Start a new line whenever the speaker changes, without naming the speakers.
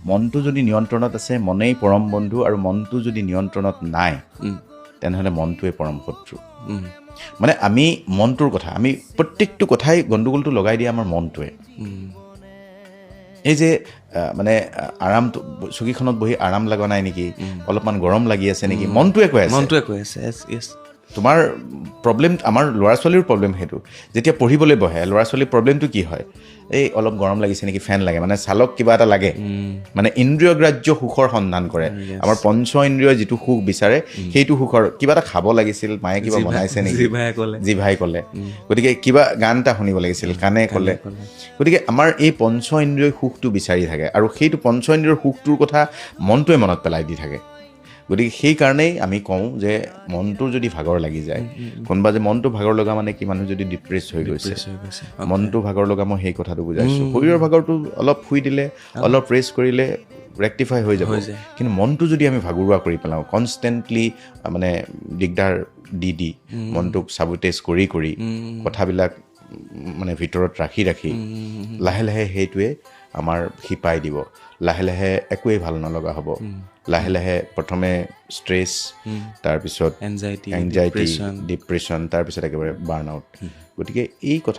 মনটো যদি নিয়ন্ত্ৰণত আছে মনেই পৰম বন্ধু আৰু মনটো যদি নিয়ন্ত্ৰণত নাই তেনেহ'লে মনটোৱে পৰম শত্ৰু মানে আমি মনটোৰ কথা আমি প্ৰত্যেকটো কথাই গণ্ডগোলটো লগাই দিয়ে আমাৰ মনটোৱে এই যে মানে আৰামটো চকীখনত বহি আৰাম লগা নাই নেকি অলপমান গৰম লাগি আছে নেকি মনটোৱে কৈ আছে তোমাৰ প্ৰব্লেম আমাৰ ল'ৰা ছোৱালীৰ প্ৰব্লেম সেইটো যেতিয়া পঢ়িবলৈ বহে ল'ৰা ছোৱালীৰ প্ৰব্লেমটো কি হয় এই অলপ গৰম লাগিছে নেকি ফেন লাগে মানে ছালক কিবা এটা লাগে মানে ইন্দ্ৰিয়গ্ৰাহ্য সুখৰ সন্ধান কৰে আমাৰ পঞ্চ ইন্দ্ৰিয় যিটো সুখ বিচাৰে সেইটো সুখৰ কিবা এটা খাব লাগিছিল মায়ে কিবা বনাইছে নেকি জিভাই ক'লে গতিকে কিবা গান এটা শুনিব লাগিছিল কাণে ক'লে গতিকে আমাৰ এই পঞ্চ ইন্দ্ৰিয়ৰ সুখটো বিচাৰি থাকে আৰু সেইটো পঞ্চ ইন্দ্ৰিয়ৰ সুখটোৰ কথা মনটোৱে মনত পেলাই দি থাকে গতিকে সেইকাৰণেই আমি কওঁ যে মনটোৰ যদি ভাগৰ লাগি যায় কোনোবা যে মনটো ভাগৰ লগা মানে কি মানুহ যদি ডিপ্ৰেছ হৈ গৈছে মনটো ভাগৰ লগা মই সেই কথাটো বুজাইছোঁ শৰীৰৰ ভাগৰটো অলপ শুই দিলে অলপ ৰেষ্ট কৰিলে ৰেক্টিফাই হৈ যাব কিন্তু মনটো যদি আমি ভাগৰুৱা কৰি পেলাওঁ কনষ্টেণ্টলি মানে দিগদাৰ দি মনটোক চাবোটেজ কৰি কথাবিলাক মানে ভিতৰত ৰাখি লাহে লাহে সেইটোৱে আমাৰ শিপাই দিব লাহে লাহে একোৱেই ভাল নলগা হ'ব লাহে লাহে প্ৰথমে ষ্ট্ৰেছ তাৰপিছত এংজাইটি ডিপ্ৰেশ্যন তাৰপিছত একেবাৰে বাৰ্ণ আউট গতিকে এই কথা